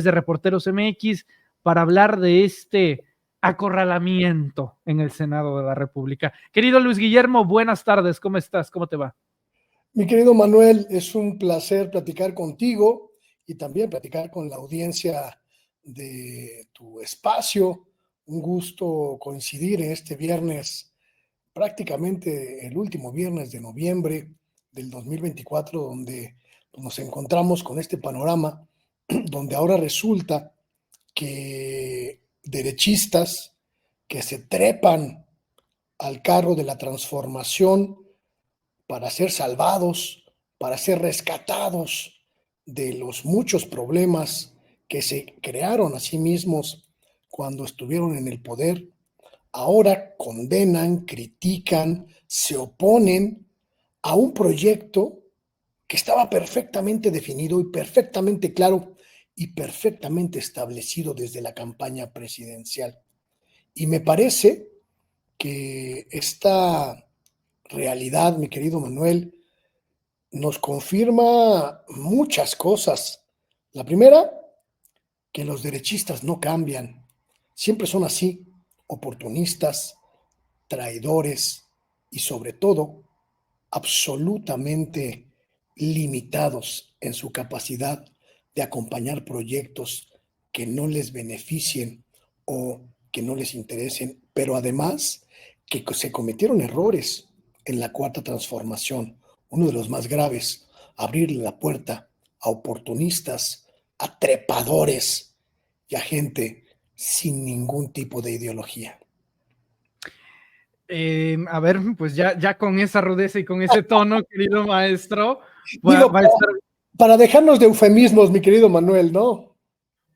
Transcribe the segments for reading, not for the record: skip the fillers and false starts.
de Reporteros MX para hablar de este acorralamiento en el Senado de la República. Querido Luis Guillermo, buenas tardes, ¿cómo estás? ¿Cómo te va? Mi querido Manuel, es un placer platicar contigo y también platicar con la audiencia de tu espacio. Un gusto coincidir en este viernes, prácticamente el último viernes de noviembre del 2024, donde nos encontramos con este panorama, donde ahora resulta que derechistas que se trepan al carro de la transformación para ser salvados, para ser rescatados de los muchos problemas que se crearon a sí mismos cuando estuvieron en el poder, ahora condenan, critican, se oponen a un proyecto que estaba perfectamente definido y perfectamente claro y perfectamente establecido desde la campaña presidencial. Y me parece que esta realidad, mi querido Manuel, nos confirma muchas cosas. La primera, que los derechistas no cambian, siempre son así, oportunistas, traidores y sobre todo absolutamente limitados en su capacidad de acompañar proyectos que no les beneficien o que no les interesen, pero además que se cometieron errores en la cuarta transformación, uno de los más graves, abrirle la puerta a oportunistas, a trepadores y a gente sin ningún tipo de ideología. A ver, pues ya con esa rudeza y con ese tono, querido maestro, Digo, va a estar para dejarnos de eufemismos, mi querido Manuel, ¿no?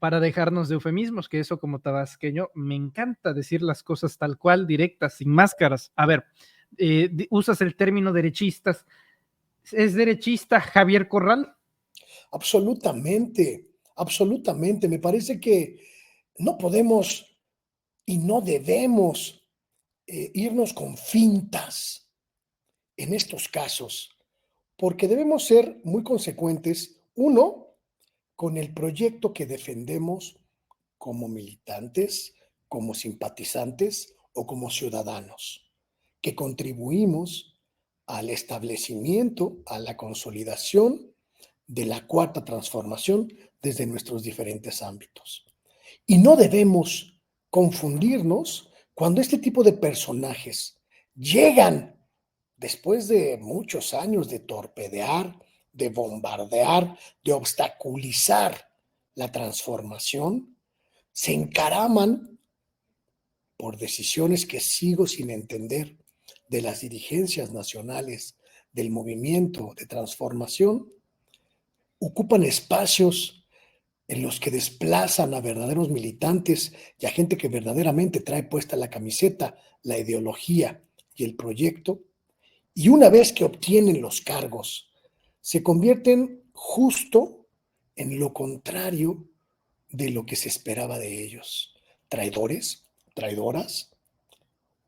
para dejarnos de eufemismos, que eso como tabasqueño me encanta decir las cosas tal cual, directas, sin máscaras. A ver, usas el término derechistas. ¿Es derechista Javier Corral? Absolutamente, absolutamente. Me parece que no podemos y no debemos irnos con fintas en estos casos, porque debemos ser muy consecuentes, uno, con el proyecto que defendemos como militantes, como simpatizantes o como ciudadanos, que contribuimos al establecimiento, a la consolidación de la cuarta transformación desde nuestros diferentes ámbitos. Y no debemos confundirnos cuando este tipo de personajes llegan después de muchos años de torpedear, de bombardear, de obstaculizar la transformación, se encaraman por decisiones que sigo sin entender de las dirigencias nacionales del movimiento de transformación, ocupan espacios en los que desplazan a verdaderos militantes y a gente que verdaderamente trae puesta la camiseta, la ideología y el proyecto, y una vez que obtienen los cargos, se convierten justo en lo contrario de lo que se esperaba de ellos. Traidores, traidoras,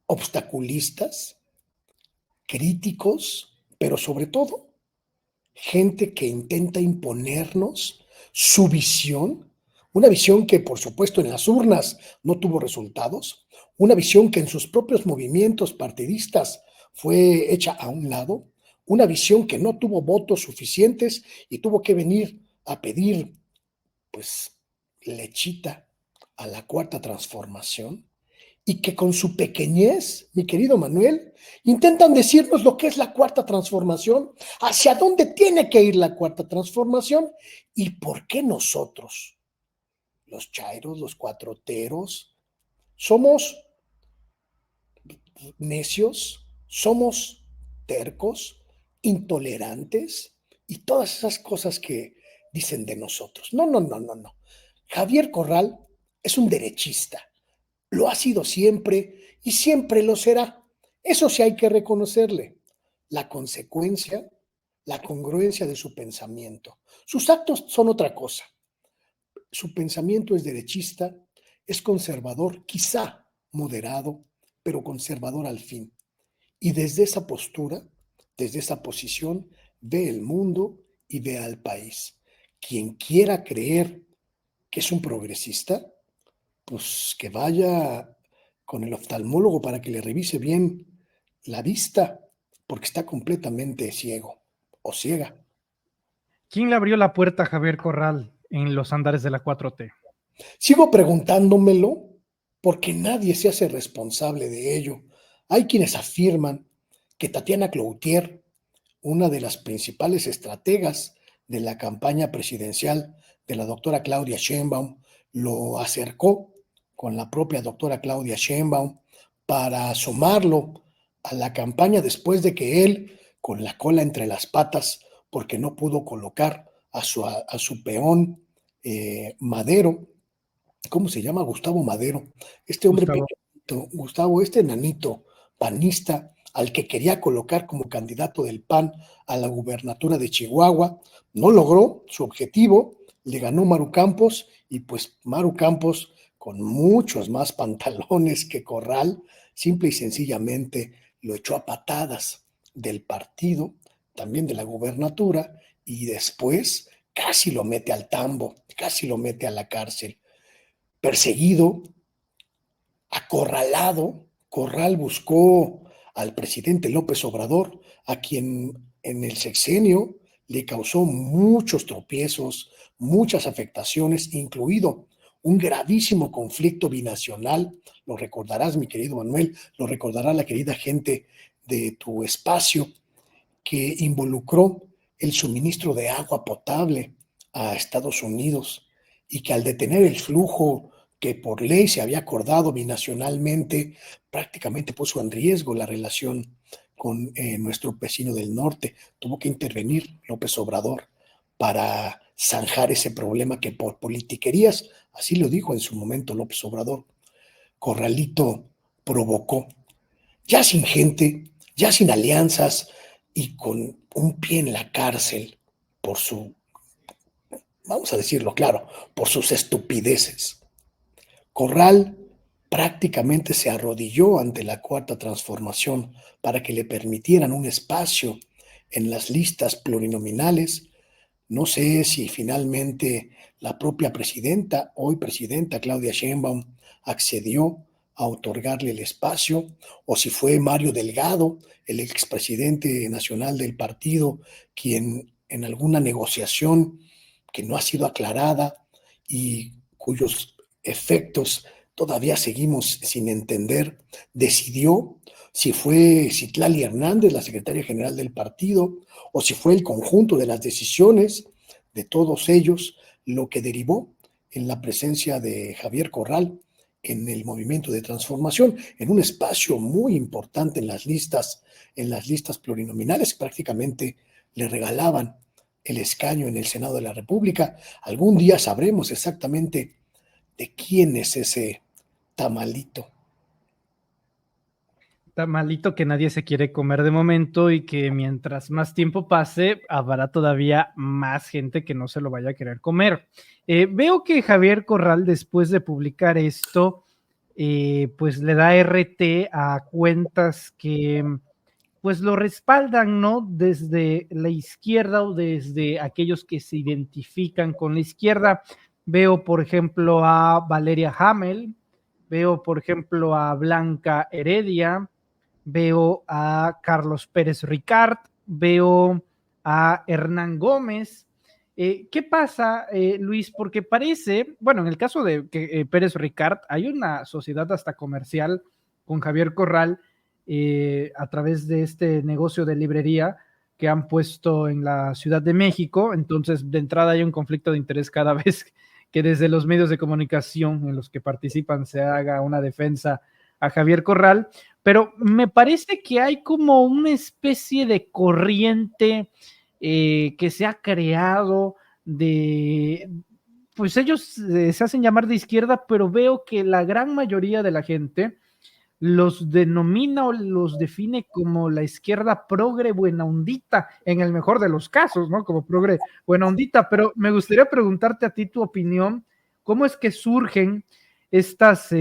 obstaculistas, críticos, pero sobre todo gente que intenta imponernos su visión, una visión que por supuesto en las urnas no tuvo resultados, una visión que en sus propios movimientos partidistas fue hecha a un lado, una visión que no tuvo votos suficientes y tuvo que venir a pedir pues lechita a la cuarta transformación, y que con su pequeñez, mi querido Manuel, intentan decirnos lo que es la cuarta transformación, hacia dónde tiene que ir la cuarta transformación y por qué nosotros, los chairos, los cuatroteros, somos necios, somos tercos, intolerantes y todas esas cosas que dicen de nosotros. No, no, no, no, no. Javier Corral es un derechista. Lo ha sido siempre y siempre lo será. Eso sí hay que reconocerle. La consecuencia, la congruencia de su pensamiento. Sus actos son otra cosa. Su pensamiento es derechista, es conservador, quizá moderado, pero conservador al fin. Y desde esa postura, desde esa posición, ve el mundo y ve al país. Quien quiera creer que es un progresista, pues que vaya con el oftalmólogo para que le revise bien la vista, porque está completamente ciego o ciega. ¿Quién le abrió la puerta a Javier Corral en los andares de la 4T? Sigo preguntándomelo porque nadie se hace responsable de ello. Hay quienes afirman que Tatiana Cloutier, una de las principales estrategas de la campaña presidencial de la doctora Claudia Sheinbaum, lo acercó con la propia doctora Claudia Sheinbaum para sumarlo a la campaña después de que él, con la cola entre las patas, porque no pudo colocar a su peón Madero. ¿Cómo se llama? Gustavo Madero, este hombre Gustavo. pequeñito, Gustavo, este nanito panista al que quería colocar como candidato del PAN a la gubernatura de Chihuahua, no logró su objetivo, le ganó Maru Campos y pues Maru Campos, con muchos más pantalones que Corral, simple y sencillamente lo echó a patadas del partido, también de la gubernatura, y después casi lo mete al tambo, casi lo mete a la cárcel. Perseguido, acorralado, Corral buscó al presidente López Obrador, a quien en el sexenio le causó muchos tropiezos, muchas afectaciones, incluido un gravísimo conflicto binacional. Lo recordarás, mi querido Manuel, lo recordará la querida gente de tu espacio, que involucró el suministro de agua potable a Estados Unidos y que al detener el flujo que por ley se había acordado binacionalmente, prácticamente puso en riesgo la relación con nuestro vecino del norte. Tuvo que intervenir López Obrador para zanjar ese problema que por politiquerías, así lo dijo en su momento López Obrador, Corralito provocó. Ya sin gente, ya sin alianzas y con un pie en la cárcel por su, vamos a decirlo claro, por sus estupideces. Corral prácticamente se arrodilló ante la Cuarta Transformación para que le permitieran un espacio en las listas plurinominales. No sé si finalmente la propia presidenta, hoy presidenta Claudia Sheinbaum, accedió a otorgarle el espacio, o si fue Mario Delgado, el expresidente nacional del partido, quien en alguna negociación que no ha sido aclarada y cuyos efectos todavía seguimos sin entender, decidió si fue Citlali Hernández, la secretaria general del partido, o si fue el conjunto de las decisiones de todos ellos lo que derivó en la presencia de Javier Corral en el movimiento de transformación, en un espacio muy importante en las listas plurinominales, prácticamente le regalaban el escaño en el Senado de la República. Algún día sabremos exactamente de quién es ese tamalito. Tamalito que nadie se quiere comer de momento y que mientras más tiempo pase, habrá todavía más gente que no se lo vaya a querer comer. Veo que Javier Corral, después de publicar esto, pues le da RT a cuentas que pues lo respaldan, ¿no? Desde la izquierda o desde aquellos que se identifican con la izquierda. Veo, por ejemplo, a Valeria Hamel, veo, por ejemplo, a Blanca Heredia, veo a Carlos Pérez Ricard, veo a Hernán Gómez. ¿Qué pasa, Luis? Porque parece, bueno, en el caso de que, Pérez Ricard, hay una sociedad hasta comercial con Javier Corral a través de este negocio de librería que han puesto en la Ciudad de México. Entonces, de entrada hay un conflicto de interés cada vez que desde los medios de comunicación en los que participan se haga una defensa a Javier Corral, pero me parece que hay como una especie de corriente que se ha creado de, pues ellos se hacen llamar de izquierda, pero veo que la gran mayoría de la gente los denomina o los define como la izquierda progre buena ondita, en el mejor de los casos, ¿no? Como progre buena ondita, pero me gustaría preguntarte a ti tu opinión, ¿cómo es que surgen estas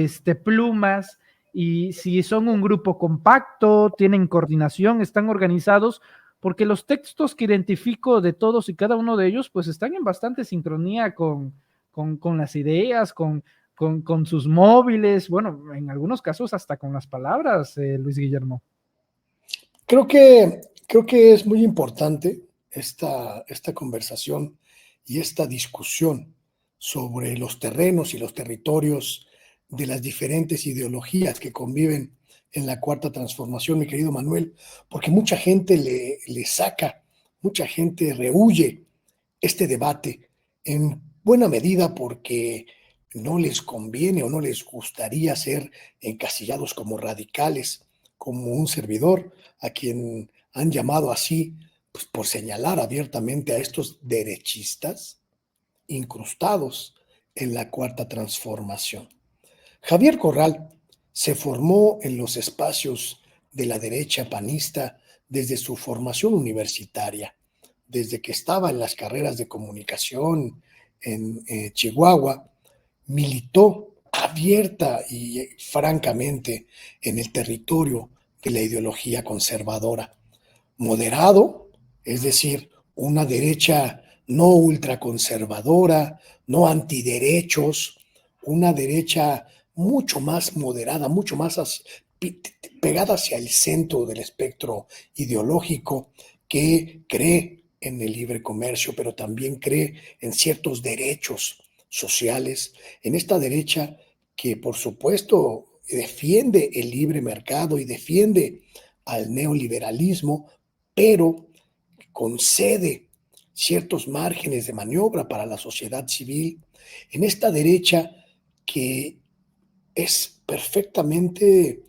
plumas y si son un grupo compacto, tienen coordinación, están organizados? Porque los textos que identifico de todos y cada uno de ellos, pues están en bastante sincronía con las ideas, con sus móviles, bueno, en algunos casos hasta con las palabras, Luis Guillermo. Creo que es muy importante esta conversación y esta discusión sobre los terrenos y los territorios de las diferentes ideologías que conviven en la cuarta transformación, mi querido Manuel, porque mucha gente le saca, mucha gente rehúye este debate en buena medida porque no les conviene o no les gustaría ser encasillados como radicales, como un servidor a quien han llamado así, pues, por señalar abiertamente a estos derechistas incrustados en la cuarta transformación. Javier Corral se formó en los espacios de la derecha panista desde su formación universitaria, desde que estaba en las carreras de comunicación en Chihuahua, militó abierta y francamente en el territorio de la ideología conservadora. Moderado, es decir, una derecha no ultraconservadora, no antiderechos, una derecha mucho más moderada, mucho más pegada hacia el centro del espectro ideológico, que cree en el libre comercio, pero también cree en ciertos derechos sociales, en esta derecha que por supuesto defiende el libre mercado y defiende al neoliberalismo, pero concede ciertos márgenes de maniobra para la sociedad civil, en esta derecha que es perfectamente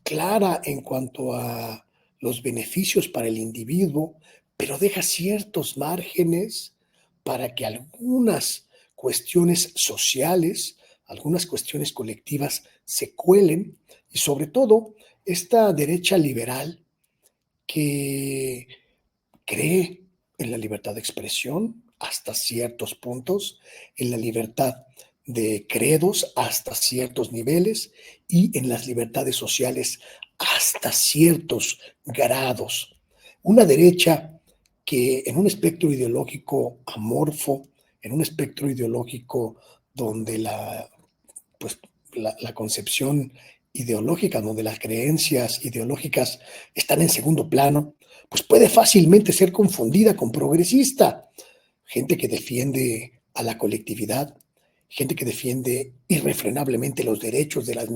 clara en cuanto a los beneficios para el individuo, pero deja ciertos márgenes para que algunas cuestiones sociales, algunas cuestiones colectivas se cuelen, y sobre todo esta derecha liberal que cree en la libertad de expresión hasta ciertos puntos, en la libertad de credos hasta ciertos niveles y en las libertades sociales hasta ciertos grados. Una derecha que en un espectro ideológico amorfo, en un espectro ideológico donde pues, la concepción ideológica, donde las creencias ideológicas están en segundo plano, pues puede fácilmente ser confundida con progresista. Gente que defiende a la colectividad, gente que defiende irrefrenablemente los derechos de las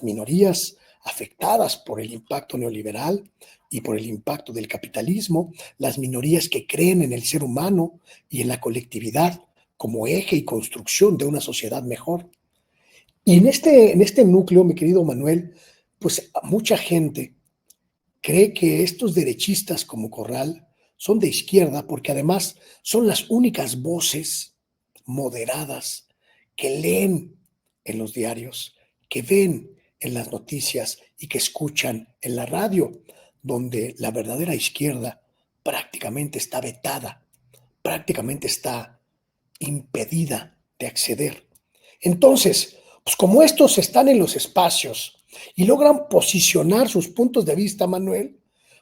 minorías afectadas por el impacto neoliberal y por el impacto del capitalismo, las minorías que creen en el ser humano y en la colectividad como eje y construcción de una sociedad mejor. Y en este núcleo, mi querido Manuel, pues mucha gente cree que estos derechistas como Corral son de izquierda porque además son las únicas voces moderadas que leen en los diarios, que ven en las noticias y que escuchan en la radio, donde la verdadera izquierda prácticamente está vetada, prácticamente está impedida de acceder. Entonces, pues como estos están en los espacios y logran posicionar sus puntos de vista, Manuel,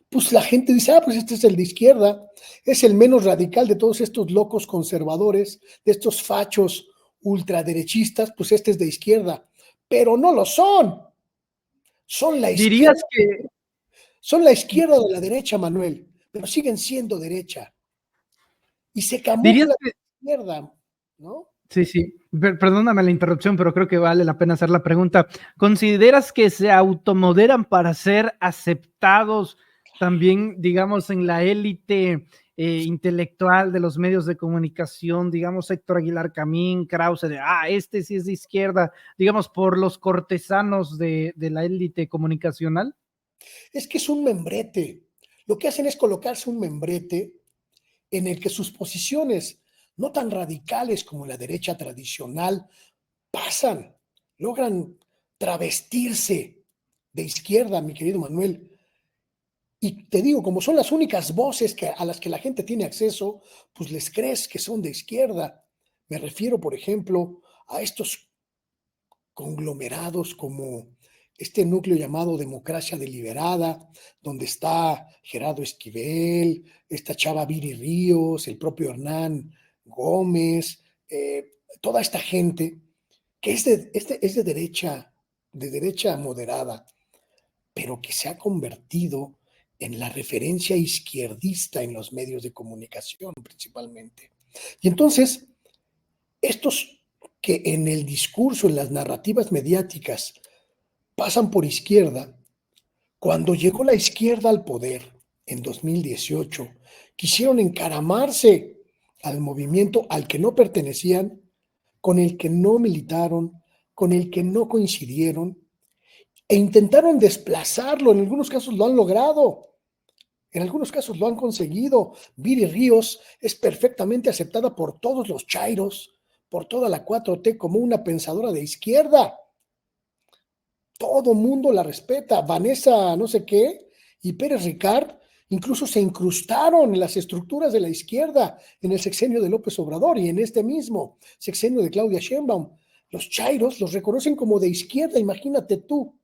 pues la gente dice, pues este es el de izquierda, es el menos radical de todos estos locos conservadores, de estos fachos ultraderechistas, pues este es de izquierda, pero no lo son. Son la izquierda, Dirías que, son la izquierda de la derecha, Manuel, pero siguen siendo derecha y se dirías camuflan que, de izquierda, ¿no? sí, sí, perdóname la interrupción, pero creo que vale la pena hacer la pregunta. ¿Consideras que se automoderan para ser aceptados también, digamos, en la élite intelectual de los medios de comunicación, digamos, Héctor Aguilar Camín, Krause, este sí es de izquierda, digamos, por los cortesanos de la élite comunicacional? Es que es un membrete. Lo que hacen es colocarse un membrete en el que sus posiciones, no tan radicales como la derecha tradicional, pasan, logran travestirse de izquierda, mi querido Manuel. Y te digo, como son las únicas voces a las que la gente tiene acceso, pues les crees que son de izquierda. Me refiero, por ejemplo, a estos conglomerados como este núcleo llamado Democracia Deliberada, donde está Gerardo Esquivel, esta chava Viri Ríos, el propio Hernán Gómez, toda esta gente que es de derecha moderada, pero que se ha convertido en la referencia izquierdista en los medios de comunicación principalmente. Y entonces, estos que en el discurso, en las narrativas mediáticas, pasan por izquierda, cuando llegó la izquierda al poder en 2018, quisieron encaramarse al movimiento al que no pertenecían, con el que no militaron, con el que no coincidieron, e intentaron desplazarlo. En algunos casos lo han logrado, en algunos casos lo han conseguido. Viri Ríos es perfectamente aceptada por todos los chairos, por toda la 4T como una pensadora de izquierda. Todo mundo la respeta. Vanessa no sé qué y Pérez Ricard incluso se incrustaron en las estructuras de la izquierda en el sexenio de López Obrador y en este mismo sexenio de Claudia Sheinbaum. Los chairos los reconocen como de izquierda, imagínate tú,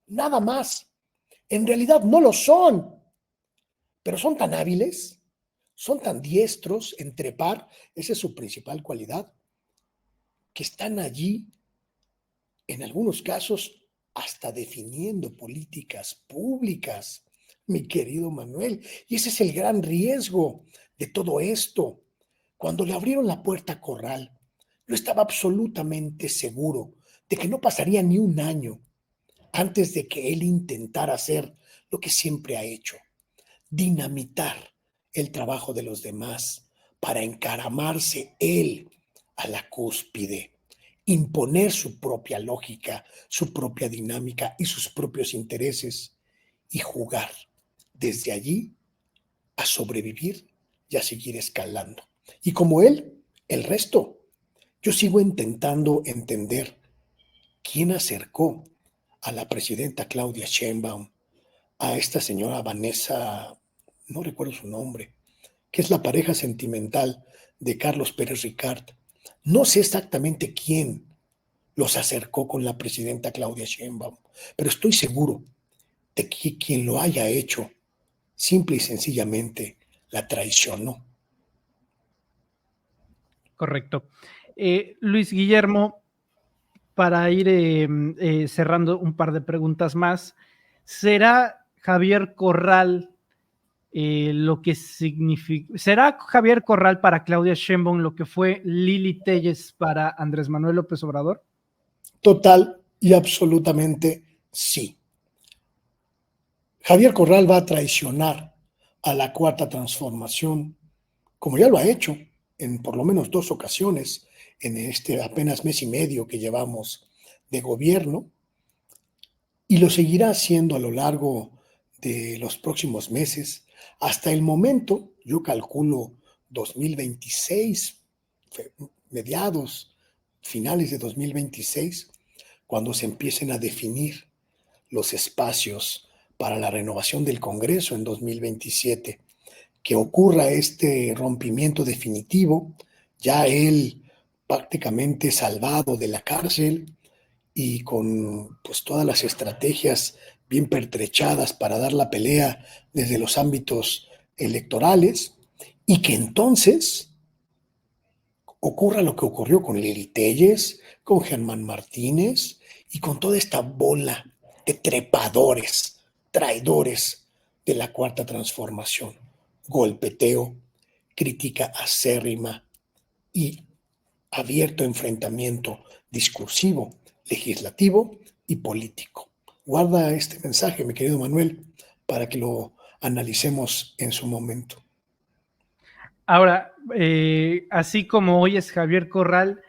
nada más. En realidad no lo son, pero son tan hábiles, son tan diestros en trepar, esa es su principal cualidad, que están allí, en algunos casos, hasta definiendo políticas públicas, mi querido Manuel. Y ese es el gran riesgo de todo esto. Cuando le abrieron la puerta a Corral, yo estaba absolutamente seguro de que no pasaría ni un año antes de que él intentara hacer lo que siempre ha hecho: dinamitar el trabajo de los demás para encaramarse él a la cúspide, imponer su propia lógica, su propia dinámica y sus propios intereses, y jugar desde allí a sobrevivir y a seguir escalando. Y como él, el resto. Yo sigo intentando entender quién acercó a la presidenta Claudia Sheinbaum a esta señora Vanessa, no recuerdo su nombre, que es la pareja sentimental de Carlos Pérez Ricard. No sé exactamente quién los acercó con la presidenta Claudia Sheinbaum, pero estoy seguro de que quien lo haya hecho simple y sencillamente la traicionó. Correcto. Luis Guillermo, para ir cerrando un par de preguntas más, ¿será Javier Corral lo que significa, será Javier Corral para Claudia Sheinbaum lo que fue Lili Telles para Andrés Manuel López Obrador? Total y absolutamente sí. Javier Corral va a traicionar a la Cuarta Transformación, como ya lo ha hecho en por lo menos 2 ocasiones en este apenas mes y medio que llevamos de gobierno, y lo seguirá haciendo a lo largo de los próximos meses, hasta el momento, yo calculo 2026, mediados, finales de 2026, cuando se empiecen a definir los espacios para la renovación del Congreso en 2027, que ocurra este rompimiento definitivo, ya él prácticamente salvado de la cárcel y con pues todas las estrategias bien pertrechadas para dar la pelea desde los ámbitos electorales, y que entonces ocurra lo que ocurrió con Lili Telles, con Germán Martínez y con toda esta bola de trepadores, traidores de la Cuarta Transformación: golpeteo, crítica acérrima y abierto enfrentamiento discursivo, legislativo y político. Guarda este mensaje, mi querido Manuel, para que lo analicemos en su momento. Ahora, así como hoy es Javier Corral,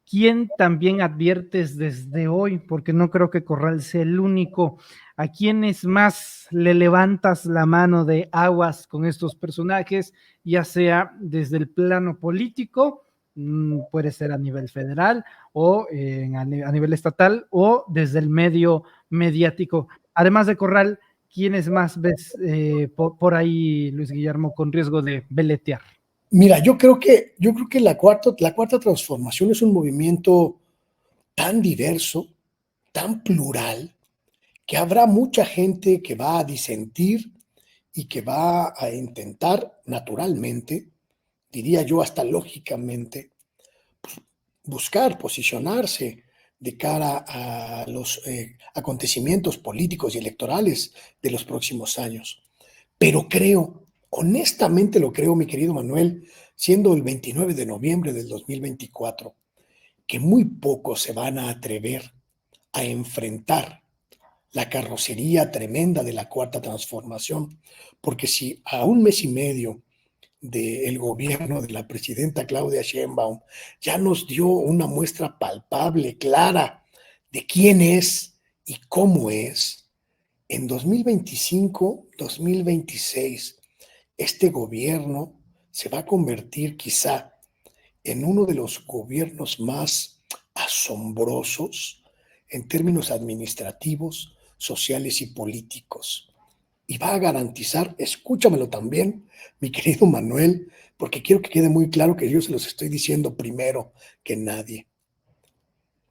¿quién también adviertes desde hoy? Porque no creo que Corral sea el único. ¿A quiénes más le levantas la mano de aguas con estos personajes, ya sea desde el plano político, puede ser a nivel federal o a nivel estatal, o desde el medio mediático? Además de Corral, ¿quiénes más ves por ahí, Luis Guillermo, con riesgo de veletear? Mira, yo creo que la cuarta transformación es un movimiento tan diverso, tan plural, que habrá mucha gente que va a disentir y que va a intentar naturalmente, diría yo hasta lógicamente, buscar posicionarse de cara a los acontecimientos políticos y electorales de los próximos años. Pero creo, honestamente lo creo, mi querido Manuel, siendo el 29 de noviembre del 2024, que muy pocos se van a atrever a enfrentar la carrocería tremenda de la Cuarta Transformación, porque si a un mes y medio del gobierno de la presidenta Claudia Sheinbaum ya nos dio una muestra palpable, clara, de quién es y cómo es, en 2025, 2026, este gobierno se va a convertir quizá en uno de los gobiernos más asombrosos en términos administrativos, sociales y políticos. Y va a garantizar, escúchamelo también, mi querido Manuel, porque quiero que quede muy claro que yo se los estoy diciendo primero que nadie,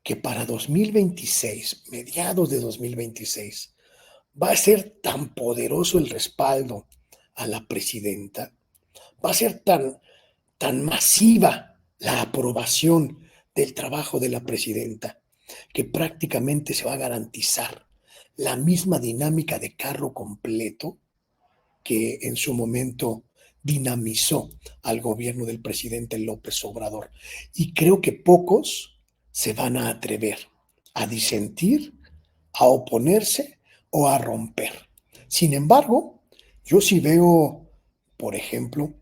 que para 2026, mediados de 2026, va a ser tan poderoso el respaldo a la presidenta, va a ser tan masiva la aprobación del trabajo de la presidenta, que prácticamente se va a garantizar la misma dinámica de carro completo que en su momento dinamizó al gobierno del presidente López Obrador. Y creo que pocos se van a atrever a disentir, a oponerse o a romper. Sin embargo, yo sí veo, por ejemplo,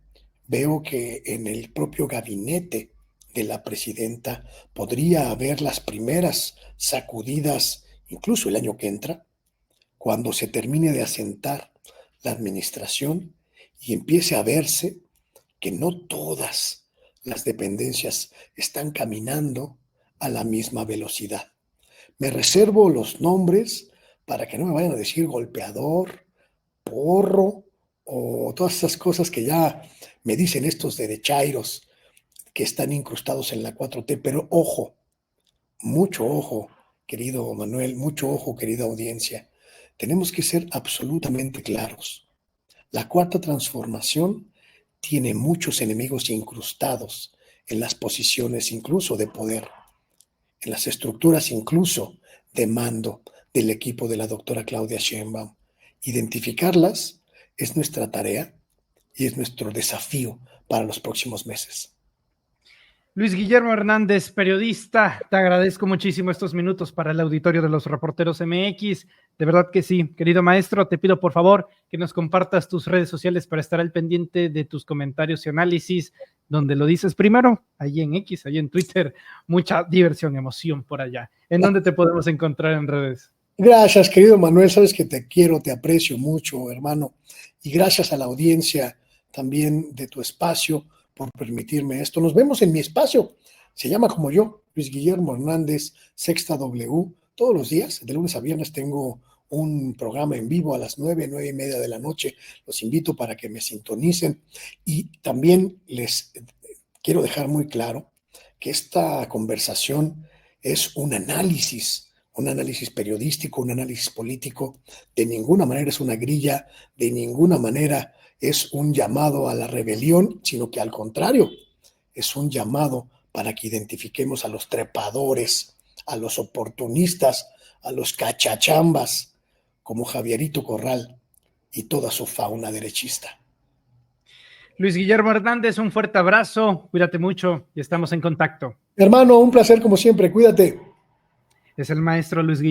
veo que en el propio gabinete de la presidenta podría haber las primeras sacudidas, incluso el año que entra, cuando se termine de asentar la administración y empiece a verse que no todas las dependencias están caminando a la misma velocidad. Me reservo los nombres para que no me vayan a decir golpeador, porro o todas esas cosas que ya me dicen estos derechairos que están incrustados en la 4T, pero ojo, mucho ojo, querido Manuel, mucho ojo, querida audiencia. Tenemos que ser absolutamente claros. La Cuarta Transformación tiene muchos enemigos incrustados en las posiciones incluso de poder, en las estructuras incluso de mando del equipo de la doctora Claudia Sheinbaum. Identificarlas es nuestra tarea y es nuestro desafío para los próximos meses. Luis Guillermo Hernández, periodista, te agradezco muchísimo estos minutos para el auditorio de los Reporteros MX. De verdad que sí, querido maestro, te pido por favor que nos compartas tus redes sociales para estar al pendiente de tus comentarios y análisis, donde lo dices primero, ahí en X, ahí en Twitter, mucha diversión, emoción por allá. ¿En dónde te podemos encontrar en redes? Gracias, querido Manuel, sabes que te quiero, te aprecio mucho, hermano, y gracias a la audiencia también de tu espacio por permitirme esto. Nos vemos en mi espacio, se llama como yo, Luis Guillermo Hernández, Sexta W. Todos los días, de lunes a viernes, tengo un programa en vivo a las 9:30 de la noche. Los invito para que me sintonicen y también les quiero dejar muy claro que esta conversación es un análisis periodístico, un análisis político. De ninguna manera es una grilla, de ninguna manera es un llamado a la rebelión, sino que al contrario, es un llamado para que identifiquemos a los trepadores, a los oportunistas, a los cachachambas, como Javierito Corral y toda su fauna derechista. Luis Guillermo Hernández, un fuerte abrazo, cuídate mucho y estamos en contacto. Hermano, un placer como siempre, cuídate. Es el maestro Luis Guillermo.